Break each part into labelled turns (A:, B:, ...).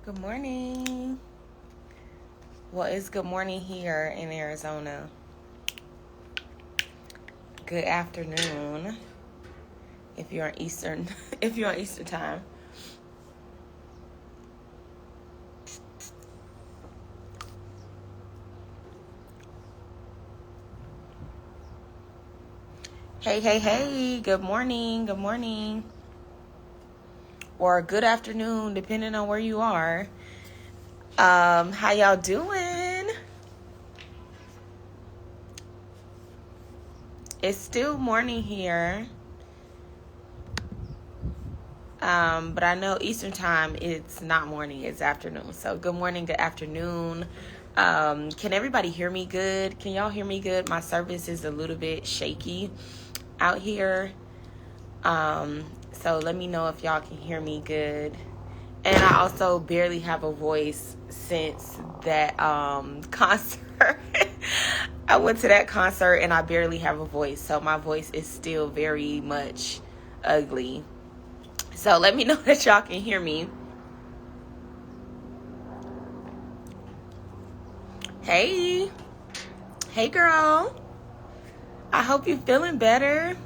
A: Good morning. Well, it's good morning here in Arizona. Good afternoon if you're on Eastern time. Hey, good morning. Or good afternoon, depending on where you are. How y'all doing? It's still morning here. But I know Eastern time, it's not morning, it's afternoon. So good morning, good afternoon. Can everybody hear me good? Can y'all hear me good? My service is a little bit shaky out here. So let me know if y'all can hear me good. And I also barely have a voice since that concert. I went to that concert and I barely have a voice. So my voice is still very much ugly. So let me know that y'all can hear me. Hey girl. I hope you're feeling better.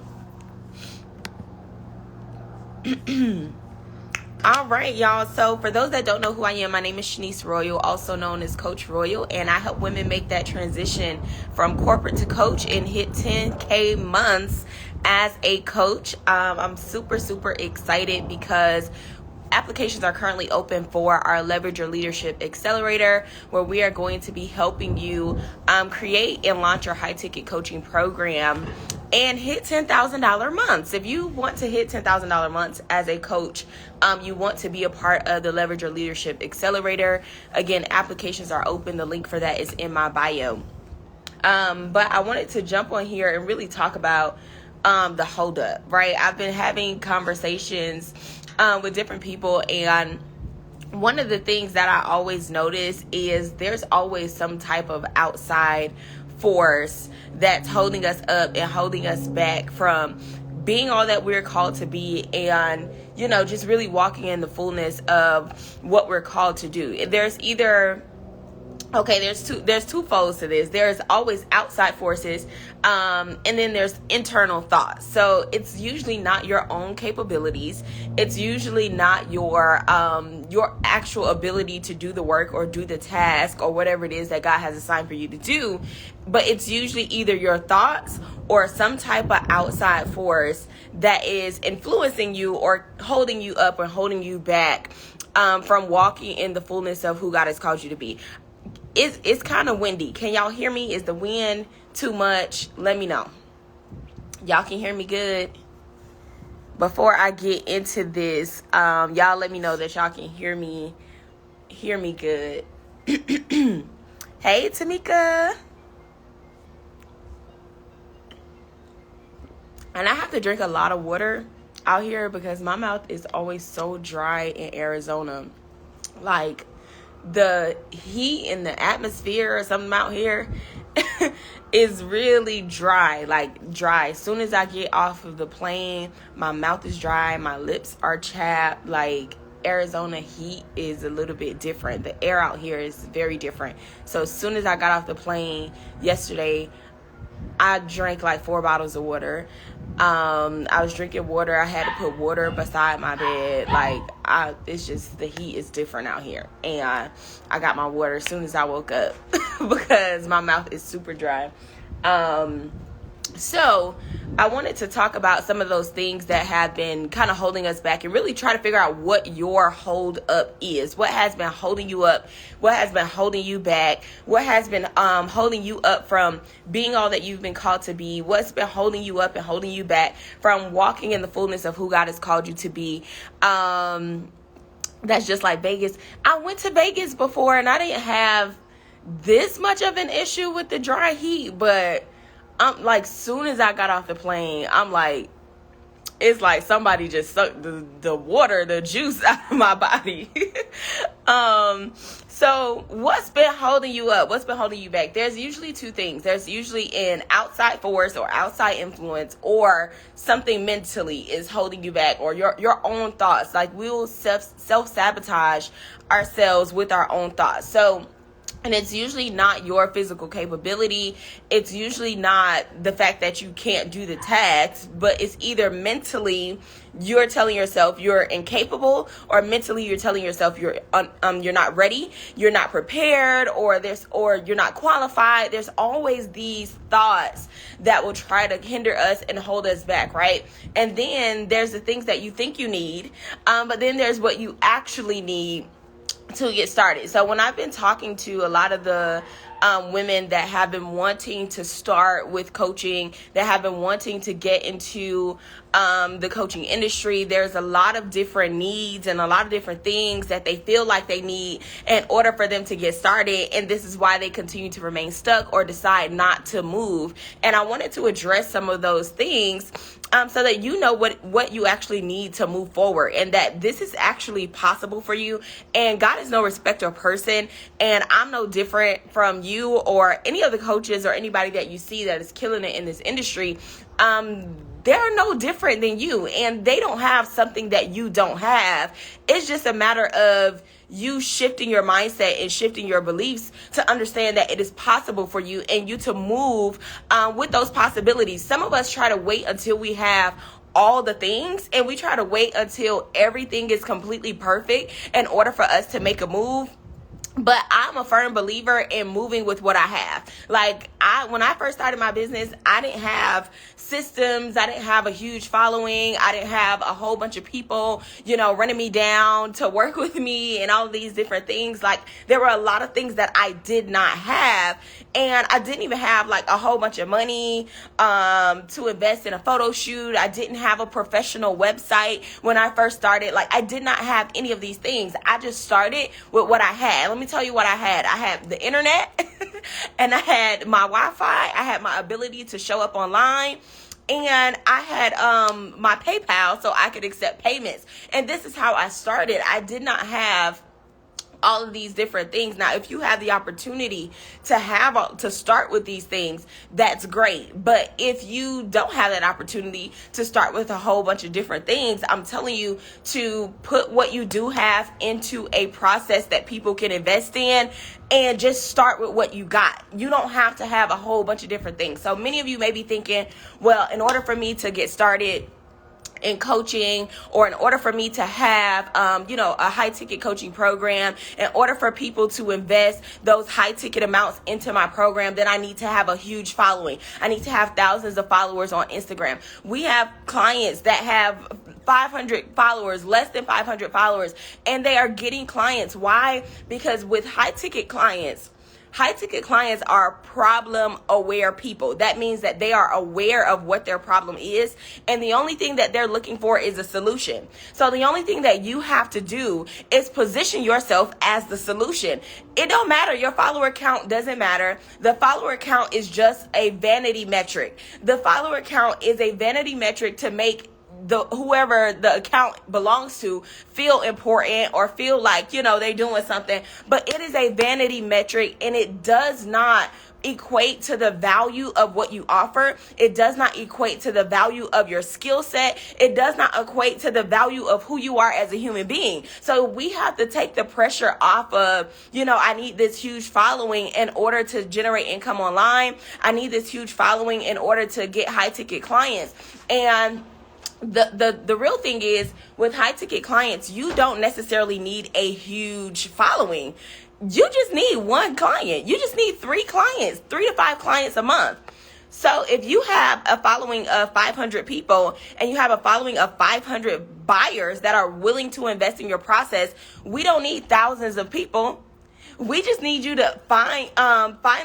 A: All right, y'all. So for those that don't know who I am, my name is Shanice Royal, also known as Coach Royal, and I help women make that transition from corporate to coach and hit 10K months as a coach. I'm super excited because applications are currently open for our Leverage Your Leadership Accelerator, where we are going to be helping you create and launch your high-ticket coaching program and hit $10,000 months. If you want to hit $10,000 months as a coach, you want to be a part of the Leverage Your Leadership Accelerator. Again, applications are open. The link for that is in my bio. But I wanted to jump on here and really talk about the holdup, right? I've been having conversations with different people, and one of the things that I always notice is there's always some type of outside force that's holding us up and holding us back from being all that we're called to be, and just really walking in the fullness of what we're called to do. There's two folds to this. There's always outside forces, and then there's internal thoughts. So it's usually not your own capabilities. It's usually not your actual ability to do the work or do the task or whatever it is that God has assigned for you to do. But it's usually either your thoughts or some type of outside force that is influencing you or holding you up or holding you back from walking in the fullness of who God has called you to be. It's kind of windy. Can y'all hear me? Is the wind too much? Let me know. Y'all can hear me good? Before I get into this, y'all let me know that y'all can hear me good. Hey, Tamika. And I have to drink a lot of water out here because my mouth is always so dry in Arizona. Like, the heat in the atmosphere or something out here is really dry, like dry. As soon as I get off of the plane, my mouth is dry, my lips are chapped. Like, Arizona heat is a little bit different. The air out here is very different. So as soon as I got off the plane yesterday, I drank like 4 bottles of water. I was drinking water. I had to put water beside my bed. Like, it's just, the heat is different out here. And I got my water as soon as I woke up because my mouth is super dry. So I wanted to talk about some of those things that have been kind of holding us back and really try to figure out what your hold up is. What has been holding you up? What has been holding you back? What has been holding you up from being all that you've been called to be? What's been holding you up and holding you back from walking in the fullness of who God has called you to be? That's just like Vegas. I went to Vegas before and I didn't have this much of an issue with the dry heat, but I'm like, soon as I got off the plane, I'm like, it's like somebody just sucked the water, the juice out of my body. So what's been holding you up? What's been holding you back? There's usually two things. There's usually an outside force or outside influence, or something mentally is holding you back, or your own thoughts. Like, we will self-sabotage ourselves with our own thoughts. And it's usually not your physical capability. It's usually not the fact that you can't do the tasks, but it's either mentally you're telling yourself you're incapable, or mentally you're telling yourself you're not ready, you're not prepared, or you're not qualified. There's always these thoughts that will try to hinder us and hold us back, right? And then there's the things that you think you need, but then there's what you actually need to get started. So when I've been talking to a lot of the women that have been wanting to start with coaching, that have been wanting to get into the coaching industry, there's a lot of different needs and a lot of different things that they feel like they need in order for them to get started. And this is why they continue to remain stuck or decide not to move. And I wanted to address some of those things so that you know what you actually need to move forward, and that this is actually possible for you. And God is no respecter of person, and I'm no different from you or any of the coaches or anybody that you see that is killing it in this industry. They're no different than you, and they don't have something that you don't have. It's just a matter of you shifting your mindset and shifting your beliefs to understand that it is possible for you and you to move with those possibilities. Some of us try to wait until we have all the things, and we try to wait until everything is completely perfect in order for us to make a move. But I'm a firm believer in moving with what I have. Like, when I first started my business, I didn't have systems. I didn't have a huge following. I didn't have a whole bunch of people, running me down to work with me and all of these different things. Like, there were a lot of things that I did not have. And I didn't even have like a whole bunch of money to invest in a photo shoot. I didn't have a professional website when I first started. Like, I did not have any of these things. I just started with what I had. Let me tell you what I had. I had the internet and I had my Wi-Fi. I had my ability to show up online. And I had my PayPal so I could accept payments. And this is how I started. I did not have all of these different things. Now, if you have the opportunity to start with these things, that's great. But if you don't have that opportunity to start with a whole bunch of different things, I'm telling you to put what you do have into a process that people can invest in, and just start with what you got. You don't have to have a whole bunch of different things. So many of you may be thinking, well, in order for me to get started in coaching, or in order for me to have, a high ticket coaching program, in order for people to invest those high ticket amounts into my program, then I need to have a huge following. I need to have thousands of followers on Instagram. We have clients that have 500 followers, less than 500 followers, and they are getting clients. Why? Because with high ticket clients are problem-aware people. That means that they are aware of what their problem is, and the only thing that they're looking for is a solution. So the only thing that you have to do is position yourself as the solution. It don't matter. Your follower count doesn't matter. The follower count is just a vanity metric. The follower count is a vanity metric to make whoever the account belongs to feel important or feel like, they're doing something. But it is a vanity metric, and it does not equate to the value of what you offer. It does not equate to the value of your skill set. It does not equate to the value of who you are as a human being. So we have to take the pressure off of, I need this huge following in order to generate income online. I need this huge following in order to get high ticket clients. And the real thing is, with high ticket clients, you don't necessarily need a huge following. You just need one client. You just need 3 clients, 3 to 5 clients a month. So if you have a following of 500 people and you have a following of 500 buyers that are willing to invest in your process, we don't need thousands of people. We just need you to find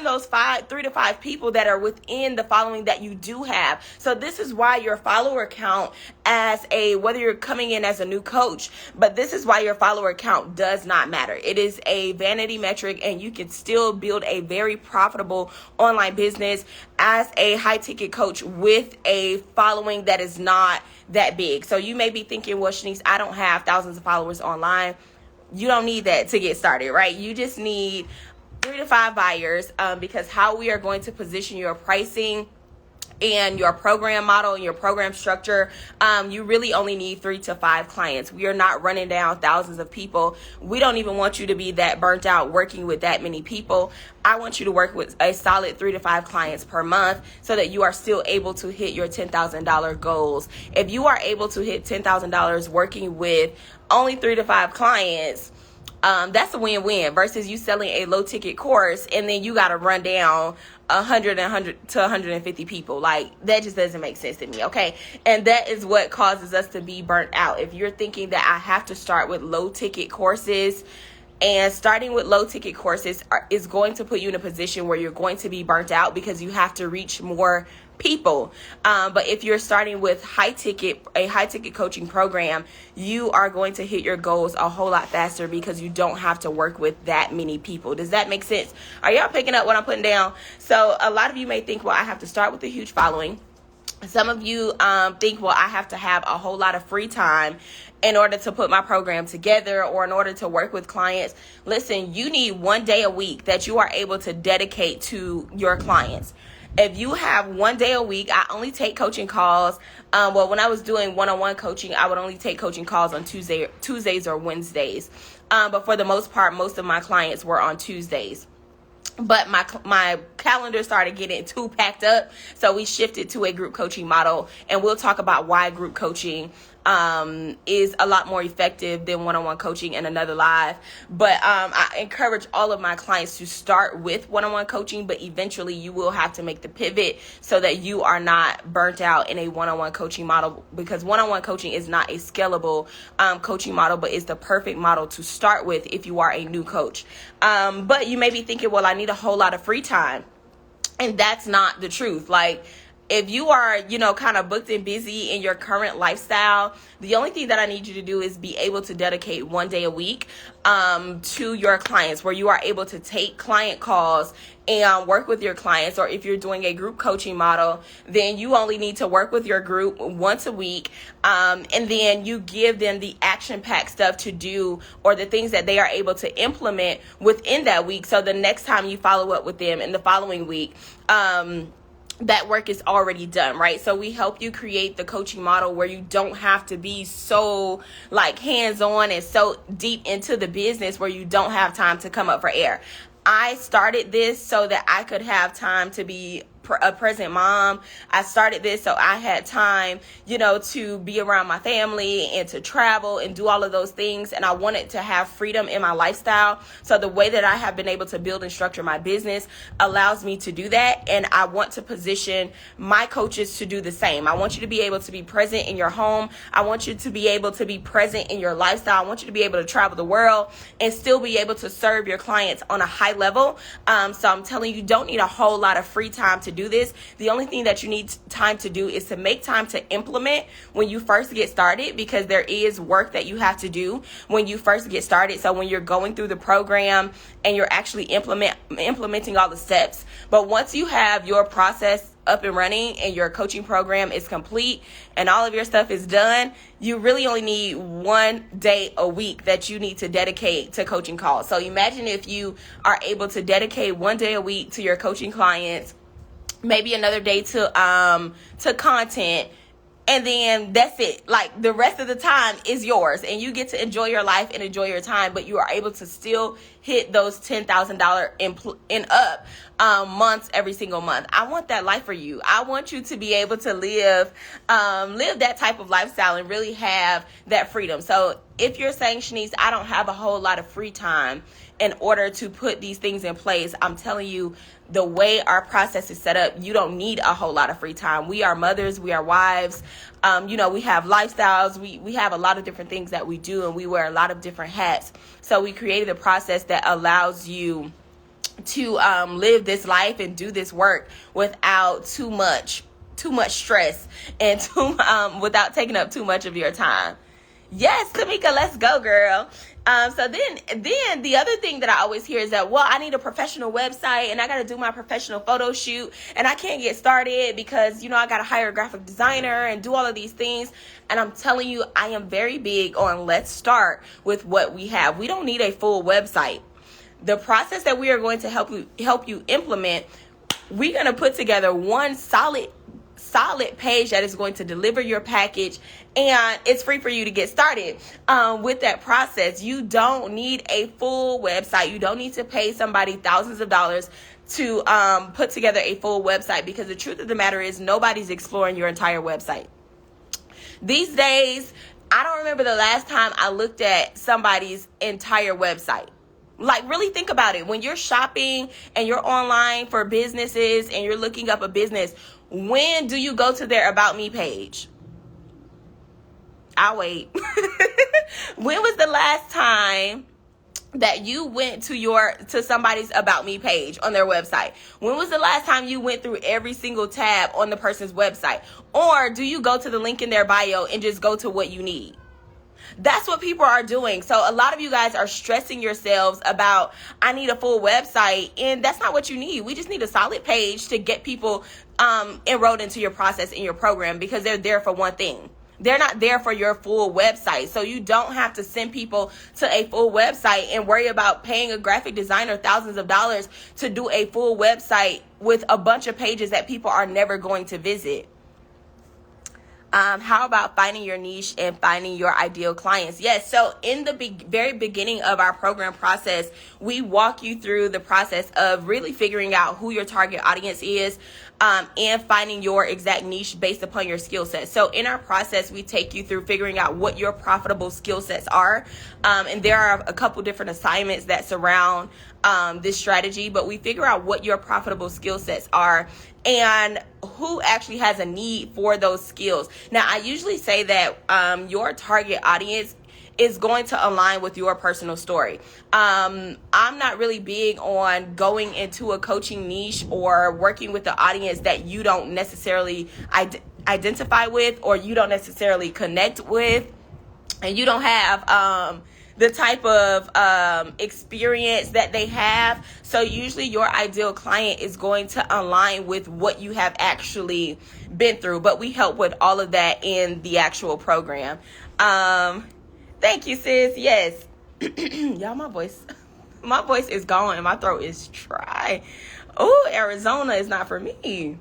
A: those 3 to 5 people that are within the following that you do have. So this is why your follower count whether you're coming in as a new coach, but this is why your follower count does not matter. It is a vanity metric, and you can still build a very profitable online business as a high ticket coach with a following that is not that big. So you may be thinking, well, Shanice, I don't have thousands of followers online. You don't need that to get started, right? You just need 3 to 5 buyers, because how we are going to position your pricing and your program model and your program structure, you really only need 3 to 5 clients. We are not running down thousands of people. We don't even want you to be that burnt out working with that many people. I want you to work with a solid 3 to 5 clients per month so that you are still able to hit your $10,000 goals. If you are able to hit $10,000 working with only 3 to 5 clients, that's a win-win versus you selling a low ticket course and then you got to run down 100 to 150 people. Like, that just doesn't make sense to me. Okay. And that is what causes us to be burnt out. If you're thinking that I have to start with low ticket courses, and starting with low ticket courses is going to put you in a position where you're going to be burnt out because you have to reach more people. But if you're starting with a high ticket coaching program, you are going to hit your goals a whole lot faster because you don't have to work with that many people. Does that make sense? Are y'all picking up what I'm putting down? So a lot of you may think, well, I have to start with a huge following. Some of you think, well, I have to have a whole lot of free time in order to put my program together or in order to work with clients. Listen, you need 1 day a week that you are able to dedicate to your clients. If you have 1 day a week, I only take coaching calls. Well, when I was doing one-on-one coaching, I would only take coaching calls on Tuesdays or Wednesdays. But for the most part, most of my clients were on Tuesdays. But my calendar started getting too packed up, so we shifted to a group coaching model, and we'll talk about why group coaching is a lot more effective than one-on-one coaching in another live. But I encourage all of my clients to start with one-on-one coaching, but eventually you will have to make the pivot so that you are not burnt out in a one-on-one coaching model, because one-on-one coaching is not a scalable coaching model, but it's the perfect model to start with if you are a new coach. But you may be thinking, well, I need a whole lot of free time. And that's not the truth. Like, if you are, kind of booked and busy in your current lifestyle, the only thing that I need you to do is be able to dedicate 1 day a week to your clients, where you are able to take client calls and work with your clients. Or if you're doing a group coaching model, then you only need to work with your group once a week. And then you give them the action-packed stuff to do, or the things that they are able to implement within that week. So the next time you follow up with them in the following week, that work is already done, right? So we help you create the coaching model where you don't have to be so hands-on and so deep into the business where you don't have time to come up for air. I started this so that I could have time to be a present mom. I started this so I had time, to be around my family and to travel and do all of those things. And I wanted to have freedom in my lifestyle. So the way that I have been able to build and structure my business allows me to do that. And I want to position my coaches to do the same. I want you to be able to be present in your home. I want you to be able to be present in your lifestyle. I want you to be able to travel the world and still be able to serve your clients on a high level. So I'm telling you, don't need a whole lot of free time to do this. The only thing that you need time to do is to make time to implement when you first get started, because there is work that you have to do when you first get started. So when you're going through the program and you're actually implementing all the steps. But once you have your process up and running and your coaching program is complete and all of your stuff is done, you really only need 1 day a week that you need to dedicate to coaching calls. So imagine if you are able to dedicate 1 day a week to your coaching clients, maybe another day to content, and then that's it. Like, the rest of the time is yours and you get to enjoy your life and enjoy your time, but you are able to still hit those $10,000 and up months every single month. I want that life for you. I want you to be able to live that type of lifestyle and really have that freedom. So if you're saying, Shanice, I don't have a whole lot of free time in order to put these things in place, I'm telling you, the way our process is set up, you don't need a whole lot of free time. We are mothers, we are wives, we have lifestyles, we have a lot of different things that we do, and we wear a lot of different hats. So we created a process that allows you to live this life and do this work without too much stress and without taking up too much of your time. Yes, Tamika, let's go, girl. So then the other thing that I always hear is that, well, I need a professional website and I got to do my professional photo shoot and I can't get started because, I got to hire a graphic designer and do all of these things. And I'm telling you, I am very big on let's start with what we have. We don't need a full website. The process that we are going to help you implement, we're going to put together one solid page that is going to deliver your package, and it's free for you to get started with that process. You don't need a full website. You don't need to pay somebody thousands of dollars to put together a full website, because the truth of the matter is nobody's exploring your entire website. These days, I don't remember the last time I looked at somebody's entire website. Like, really think about it. When you're shopping and you're online for businesses and you're looking up a business, when do you go to their About Me page? I'll wait. When was the last time that you went to somebody's About Me page on their website? When was the last time you went through every single tab on the person's website? Or do you go to the link in their bio and just go to what you need? That's what people are doing. So a lot of you guys are stressing yourselves about, I need a full website, and that's not what you need. We just need a solid page to get people enrolled into your process in your program, because they're there for one thing. They're not there for your full website. So you don't have to send people to a full website and worry about paying a graphic designer thousands of dollars to do a full website with a bunch of pages that people are never going to visit. How about finding your niche and finding your ideal clients? Yes. So in the very beginning of our program process, we walk you through the process of really figuring out who your target audience is, and finding your exact niche based upon your skill set. So in our process, we take you through figuring out what your profitable skill sets are. And there are a couple different assignments that surround this strategy, but we figure out what your profitable skill sets are and who actually has a need for those skills. Now, I usually say that your target audience is going to align with your personal story. I'm not really big on going into a coaching niche or working with the audience that you don't necessarily identify with, or you don't necessarily connect with, and you don't have the type of experience that they have. So usually your ideal client is going to align with what you have actually been through. But we help with all of that in the actual program. Thank you, sis. Yes. Y'all, my voice is gone and my throat is dry. Oh, Arizona is not for me.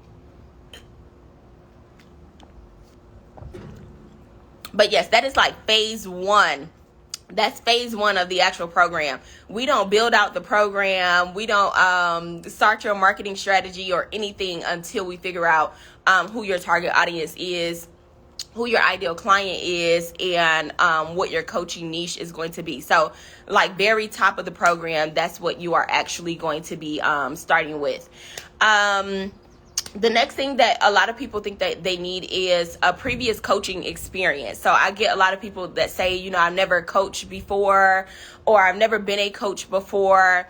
A: But yes, that is like phase one. That's phase one of the actual program. We don't build out the program. We don't start your marketing strategy or anything until we figure out who your target audience is, who your ideal client is, and what your coaching niche is going to be. So like very top of the program, that's what you are actually going to be starting with. The next thing that a lot of people think that they need is a previous coaching experience. So I get a lot of people that say, I've never coached before, or I've never been a coach before.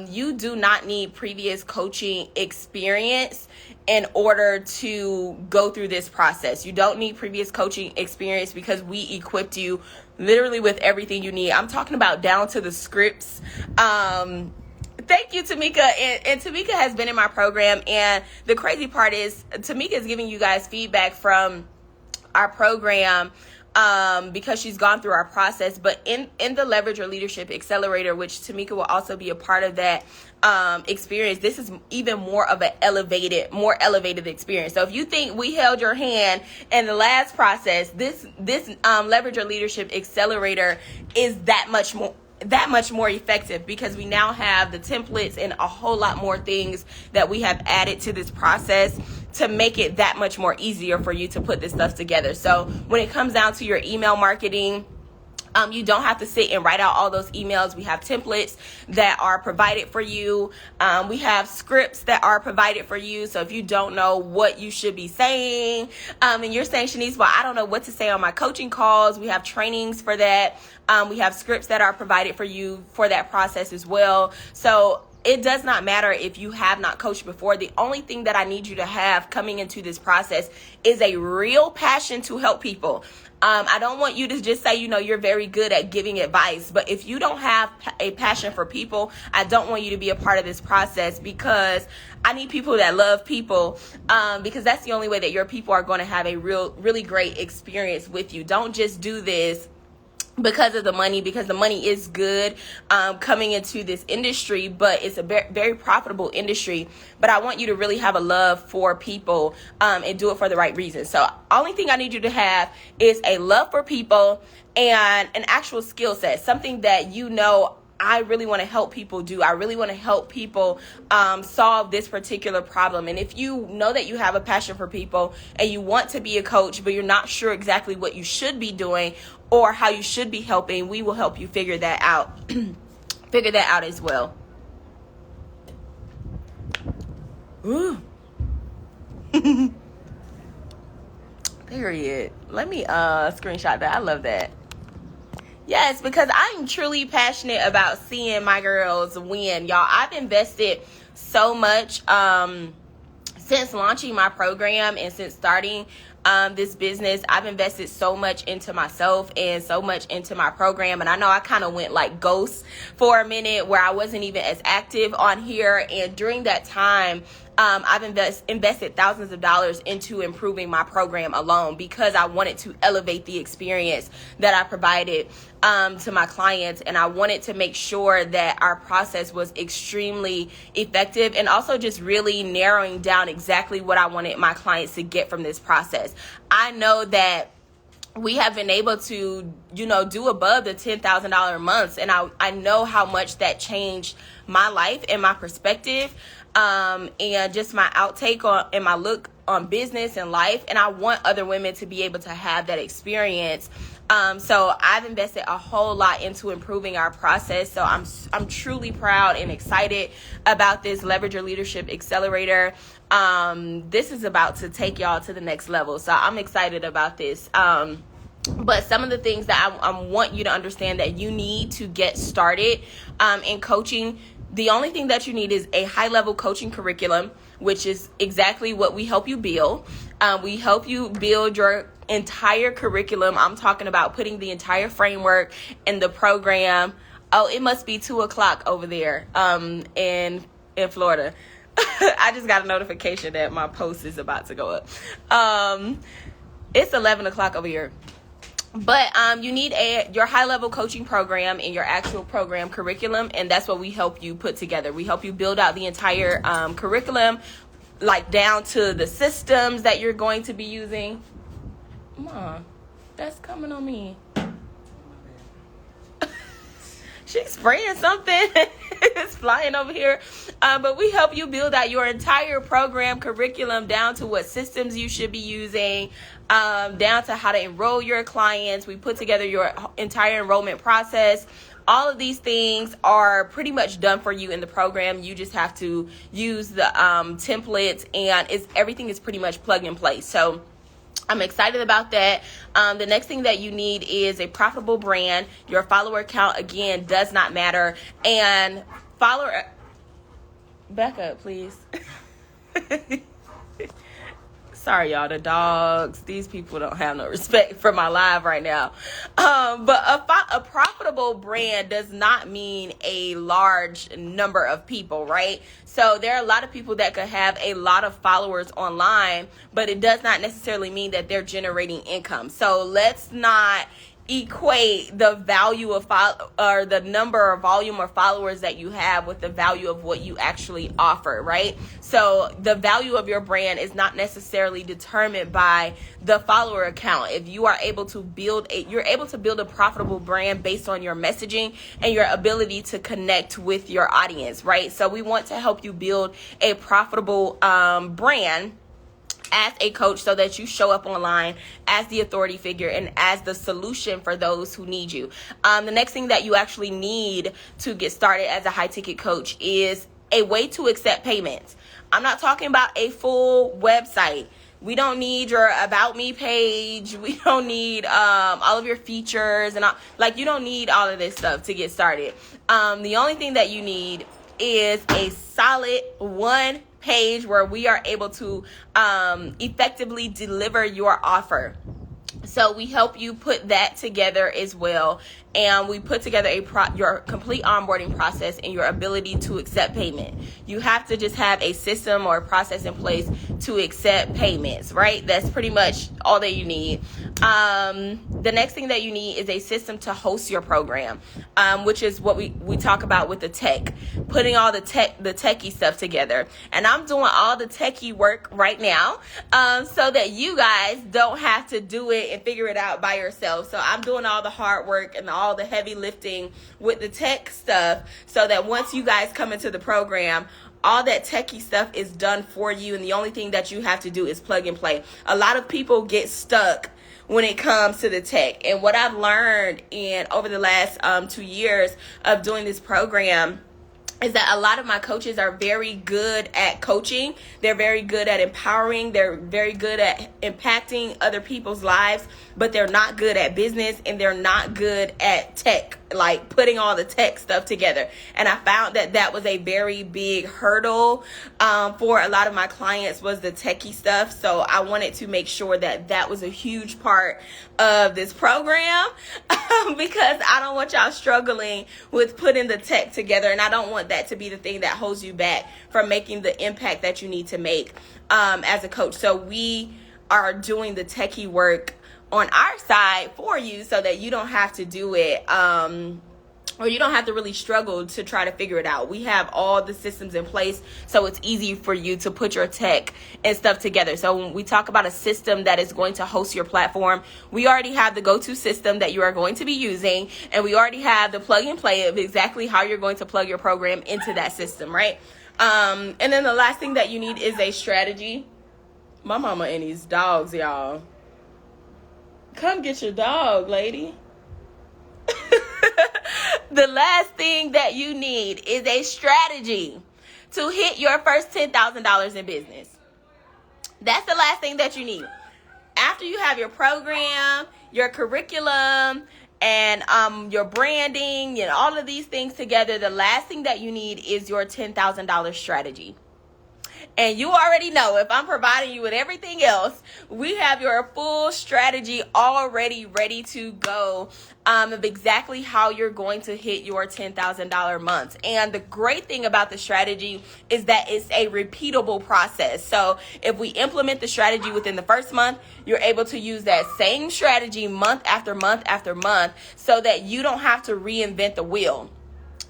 A: You do not need previous coaching experience in order to go through this process. You don't need previous coaching experience because we equipped you literally with everything you need. I'm talking about down to the scripts. Thank you, Tamika. And Tamika has been in my program. And the crazy part is Tamika is giving you guys feedback from our program because she's gone through our process. But in the Leverage Your Leadership Accelerator, which Tamika will also be a part of that experience, this is even more of an elevated experience. So if you think we held your hand in the last process, this Leverage Your Leadership Accelerator is that much more effective, because we now have the templates and a whole lot more things that we have added to this process to make it that much more easier for you to put this stuff together. So when it comes down to your email marketing, you don't have to sit and write out all those emails. We have templates that are provided for you. We have scripts that are provided for you. So if you don't know what you should be saying, and you're saying, Shanice, well, I don't know what to say on my coaching calls, we have trainings for that. We have scripts that are provided for you for that process as well. So it does not matter if you have not coached before. The only thing that I need you to have coming into this process is a real passion to help people. I don't want you to just say, you're very good at giving advice, but if you don't have a passion for people, I don't want you to be a part of this process, because I need people that love people, because that's the only way that your people are going to have a really great experience with you. Don't just do this because of the money, because the money is good coming into this industry, but it's a very profitable industry. But I want you to really have a love for people and do it for the right reasons. So only thing I need you to have is a love for people and an actual skill set, something that I really want to help people do. I really want to help people solve this particular problem. And if you know that you have a passion for people and you want to be a coach, but you're not sure exactly what you should be doing or how you should be helping, we will help you figure that out. Figure that out as well. Ooh. Period. Let me screenshot that. I love that. Yes, because I'm truly passionate about seeing my girls win, y'all. I've invested so much since launching my program and since starting this business. I've invested so much into myself and so much into my program. And I know I kind of went like ghost for a minute where I wasn't even as active on here. And during that time, I've invested thousands of dollars into improving my program alone, because I wanted to elevate the experience that I provided to my clients. And I wanted to make sure that our process was extremely effective, and also just really narrowing down exactly what I wanted my clients to get from this process. I know that we have been able to, do above the $10,000 months. And I know how much that changed my life and my perspective, and just my outtake and my look on business and life. And I want other women to be able to have that experience. So I've invested a whole lot into improving our process. So I'm truly proud and excited about this Leverage Your Leadership Accelerator. This is about to take y'all to the next level. So I'm excited about this. But some of the things that I want you to understand that you need to get started in coaching, the only thing that you need is a high-level coaching curriculum, which is exactly what we help you build. We help you build your entire curriculum. I'm talking about putting the entire framework in the program. Oh, it must be 2:00 over there in Florida. I just got a notification that my post is about to go up. It's 11:00 over here. But you need your high-level coaching program and your actual program curriculum, and that's what we help you put together. We help you build out the entire curriculum, like down to the systems that you're going to be using. Mom, that's coming on me. She's spraying something. It's flying over here. But we help you build out your entire program curriculum down to what systems you should be using, down to how to enroll your clients. We put together your entire enrollment process. All of these things are pretty much done for you in the program. You just have to use the templates, and everything is pretty much plug and play. So I'm excited about that. The next thing that you need is a profitable brand. Your follower count, again, does not matter. And back up, please. Sorry, y'all, the dogs. These people don't have no respect for my live right now. But a profitable brand does not mean a large number of people, right? So there are a lot of people that could have a lot of followers online, but it does not necessarily mean that they're generating income. So let's not equate the value of or the number or volume of followers that you have with the value of what you actually offer, right? So the value of your brand is not necessarily determined by the follower account. If you are able to you're able to build a profitable brand based on your messaging and your ability to connect with your audience, right? So we want to help you build a profitable brand as a coach, so that you show up online as the authority figure and as the solution for those who need you. The next thing that you actually need to get started as a high ticket coach is a way to accept payments. I'm not talking about a full website. We don't need your about me page. We don't need all of your features and you don't need all of this stuff to get started. The only thing that you need is a solid one page where we are able to effectively deliver your offer. So we help you put that together as well. And we put together your complete onboarding process and your ability to accept payment. You have to just have a system or a process in place to accept payments, right? That's pretty much all that you need. The next thing that you need is a system to host your program, which is what we talk about with the tech, putting all the techie stuff together. And I'm doing all the techie work right now, so that you guys don't have to do it and figure it out by yourself. So I'm doing all the hard work and all the heavy lifting with the tech stuff, so that once you guys come into the program, all that techie stuff is done for you, and the only thing that you have to do is plug and play. A lot of people get stuck when it comes to the tech, and what I've learned over the last 2 years of doing this program is that a lot of my coaches are very good at coaching. They're very good at empowering. They're very good at impacting other people's lives, but they're not good at business, and they're not good at tech, like putting all the tech stuff together. And I found that was a very big hurdle for a lot of my clients, was the techie stuff. So I wanted to make sure that was a huge part of this program because I don't want y'all struggling with putting the tech together, and I don't want that to be the thing that holds you back from making the impact that you need to make as a coach. So we are doing the techie work on our side for you, so that you don't have to do it or you don't have to really struggle to try to figure it out. We have all the systems in place, so it's easy for you to put your tech and stuff together. So when we talk about a system that is going to host your platform, we already have the go-to system that you are going to be using, and we already have the plug and play of exactly how you're going to plug your program into that system, right? And then the last thing that you need is a strategy. My mama and these dogs, y'all. Come get your dog, lady. The last thing that you need is a strategy to hit your first $10,000 in business. That's the last thing that you need. After you have your program, your curriculum, and your branding and all of these things together, the last thing that you need is your $10,000 strategy. And you already know, if I'm providing you with everything else, we have your full strategy already ready to go of exactly how you're going to hit your $10,000 months. And the great thing about the strategy is that it's a repeatable process. So if we implement the strategy within the first month, you're able to use that same strategy month after month after month, so that you don't have to reinvent the wheel.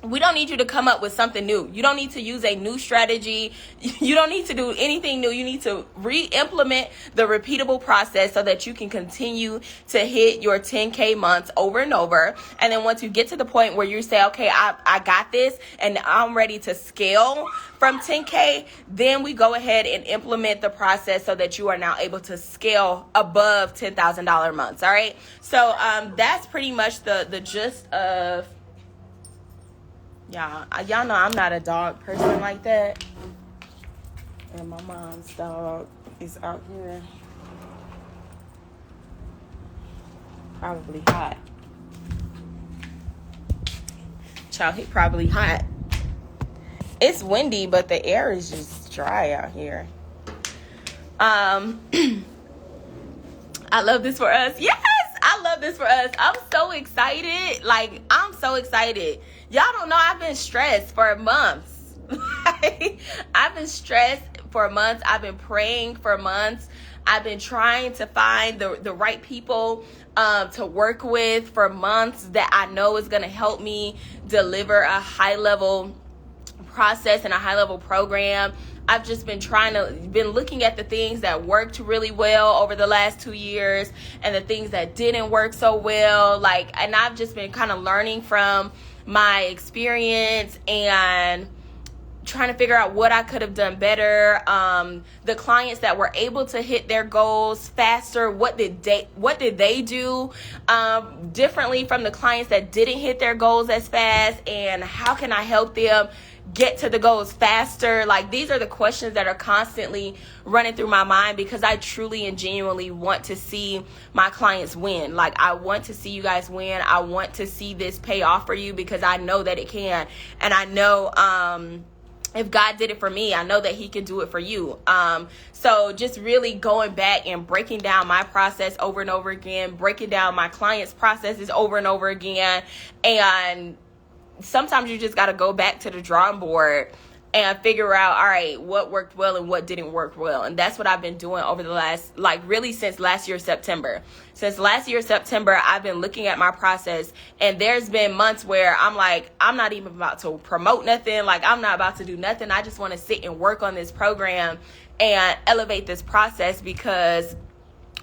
A: We don't need you to come up with something new. You don't need to use a new strategy. You don't need to do anything new. You need to re-implement the repeatable process so that you can continue to hit your 10K months over and over. And then once you get to the point where you say, okay, I got this and I'm ready to scale from 10K, then we go ahead and implement the process so that you are now able to scale above $10,000 months. All right. So that's pretty much the gist of. Y'all know I'm not a dog person like that. And my mom's dog is out here. Probably hot. Child, he probably hot. It's windy, but the air is just dry out here. I love this for us. Yes, I love this for us. I'm so excited. Like, I'm so excited. Y'all don't know, I've been stressed for months. I've been stressed for months. I've been praying for months. I've been trying to find the right people to work with for months that I know is going to help me deliver a high-level process and a high-level program. I've just been been looking at the things that worked really well over the last 2 years and the things that didn't work so well. And I've just been kind of learning from my experience and trying to figure out what I could have done better. The clients that were able to hit their goals faster, what did they do differently from the clients that didn't hit their goals as fast, and how can I help them get to the goals faster? Like, these are the questions that are constantly running through my mind, because I truly and genuinely want to see my clients win. Like, I want to see you guys win. I want to see this pay off for you, because I know that it can. And I know if God did it for me, I know that he can do it for you. So just really going back and breaking down my process over and over again, breaking down my clients' processes over and over again. And sometimes you just got to go back to the drawing board and figure out, all right, what worked well and what didn't work well. And that's what I've been doing over the last, really since last year, September. Since last year, September, I've been looking at my process, and there's been months where I'm like, I'm not even about to promote nothing. Like, I'm not about to do nothing. I just want to sit and work on this program and elevate this process, because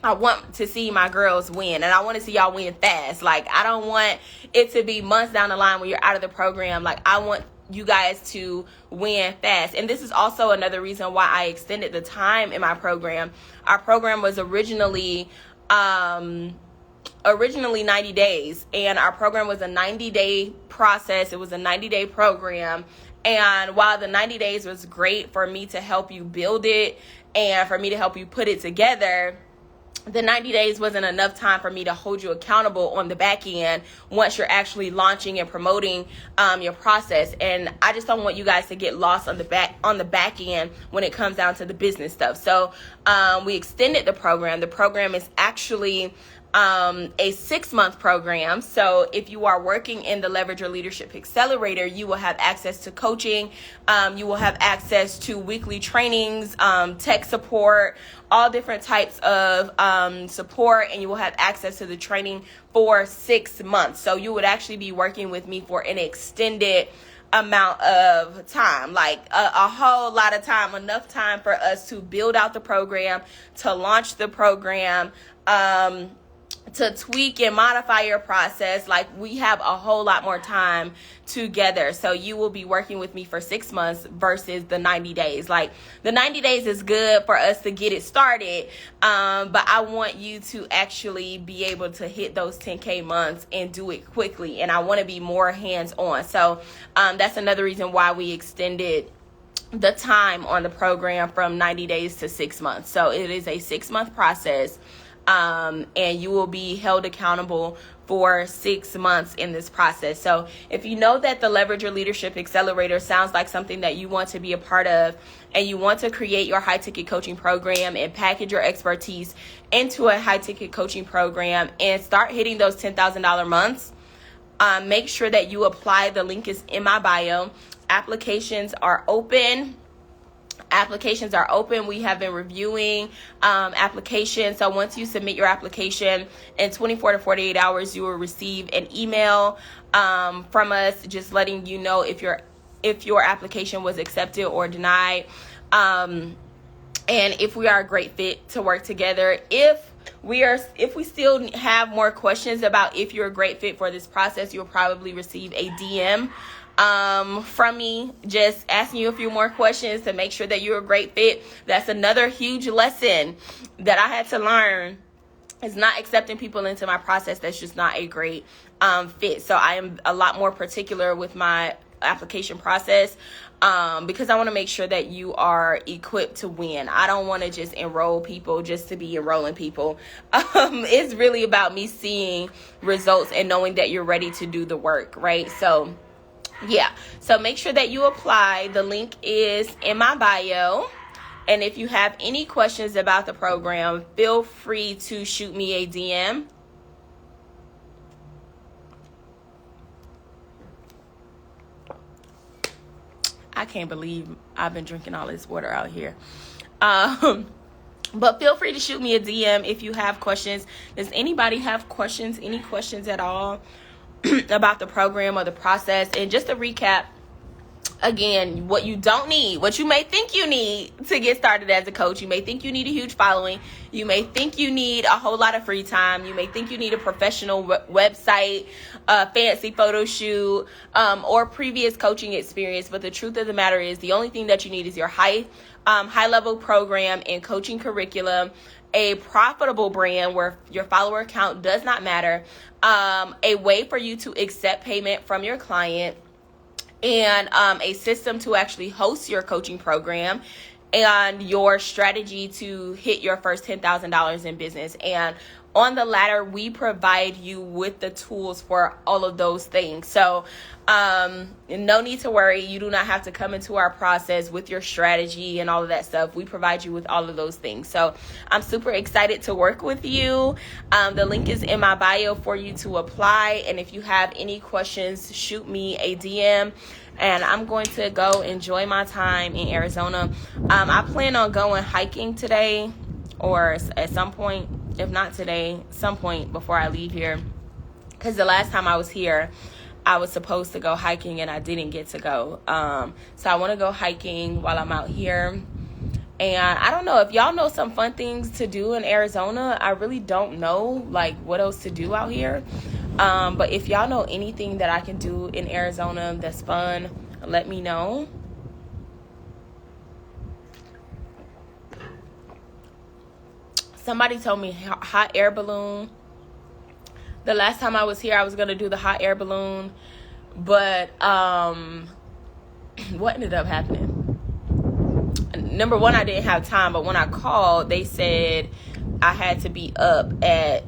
A: I want to see my girls win, and I want to see y'all win fast. Like, I don't want it to be months down the line when you're out of the program. Like, I want you guys to win fast. And this is also another reason why I extended the time in my program. Our program was originally 90 days, and our program was a 90-day process. It was a 90-day program. And while the 90 days was great for me to help you build it and for me to help you put it together, the 90 days wasn't enough time for me to hold you accountable on the back end once you're actually launching and promoting your process. And I just don't want you guys to get lost on the back end when it comes down to the business stuff. So we extended the program. The program is actually a 6-month program. So if you are working in the Leverage Your Leadership Accelerator, you will have access to coaching. You will have access to weekly trainings, tech support, all different types of support, and you will have access to the training for 6 months. So you would actually be working with me for an extended amount of time, like a whole lot of time, enough time for us to build out the program, to launch the program, to tweak and modify your process. Like, we have a whole lot more time together. So you will be working with me for 6 months versus the 90 days. Like, the 90 days is good for us to get it started. But I want you to actually be able to hit those 10K months and do it quickly. And I want to be more hands-on. So that's another reason why we extended the time on the program from 90 days to 6 months. So it is a 6-month process. And you will be held accountable for 6 months in this process. So if you know that the Leverage Your Leadership Accelerator sounds like something that you want to be a part of, and you want to create your high-ticket coaching program and package your expertise into a high-ticket coaching program and start hitting those $10,000 months, make sure that you apply. The link is in my bio. Applications are open. We have been reviewing applications. So once you submit your application, in 24 to 48 hours, you will receive an email from us just letting you know if your application was accepted or denied, and if we are a great fit to work together. If we still have more questions about if you're a great fit for this process, you'll probably receive a DM from me, just asking you a few more questions to make sure that you're a great fit. That's another huge lesson that I had to learn, is not accepting people into my process that's just not a great fit. So I am a lot more particular with my application process, because I want to make sure that you are equipped to win. I don't want to just enroll people just to be enrolling people. It's really about me seeing results and knowing that you're ready to do the work, right? So yeah, so make sure that you apply. The link is in my bio. And if you have any questions about the program, feel free to shoot me a DM. I can't believe I've been drinking all this water out here. But feel free to shoot me a DM if you have questions. Does anybody have questions, any questions at all about the program or the process? And just to recap, Again, what you don't need, what you may think you need to get started as a coach. You may think you need a huge following. You may think you need a whole lot of free time. You may think you need a professional website, a fancy photo shoot, or previous coaching experience. But the truth of the matter is, the only thing that you need is your high level program and coaching curriculum, a profitable brand where your follower count does not matter, a way for you to accept payment from your client, and a system to actually host your coaching program, and your strategy to hit your first $10,000 in business. And on the latter, we provide you with the tools for all of those things. So no need to worry. You do not have to come into our process with your strategy and all of that stuff. We provide you with all of those things. So I'm super excited to work with you. The link is in my bio for you to apply. And if you have any questions, shoot me a DM. And I'm going to go enjoy my time in Arizona. I plan on going hiking today, or at some point, if not today, some point before I leave here. Because the last time I was here, I was supposed to go hiking and I didn't get to go. So I want to go hiking while I'm out here. And I don't know if y'all know some fun things to do in Arizona. I really don't know like what else to do out here. But if y'all know anything that I can do in Arizona that's fun, let me know. Somebody told me hot air balloon. The last time I was here, I was going to do the hot air balloon. But what ended up happening? Number one, I didn't have time. But when I called, they said I had to be up at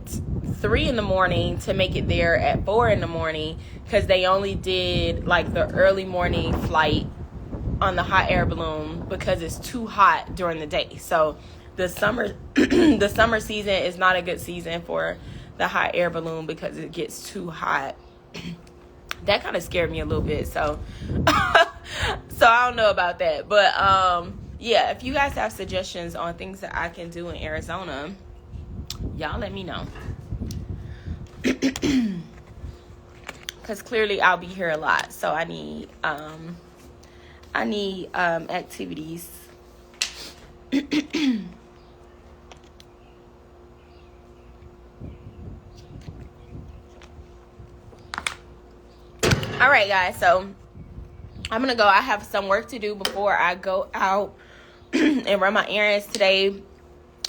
A: 3 in the morning to make it there at 4 in the morning, because they only did like the early morning flight on the hot air balloon because it's too hot during the day. So the summer the summer season is not a good season for the hot air balloon because it gets too hot. That kind of scared me a little bit. So so I don't know about that. But yeah, if you guys have suggestions on things that I can do in Arizona, y'all let me know. Because clearly I'll be here a lot, so I need activities. All right, guys, so I'm gonna go. I have some work to do before I go out and run my errands today.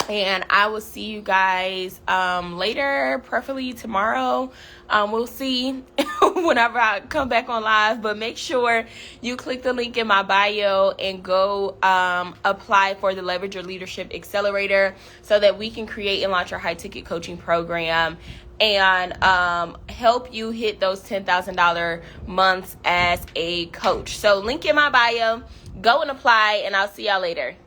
A: And I will see you guys later, preferably tomorrow. We'll see whenever I come back on live. But make sure you click the link in my bio and go apply for the Leverage Your Leadership Accelerator so that we can create and launch our high-ticket coaching program and help you hit those $10,000 months as a coach. So link in my bio. Go and apply, and I'll see y'all later.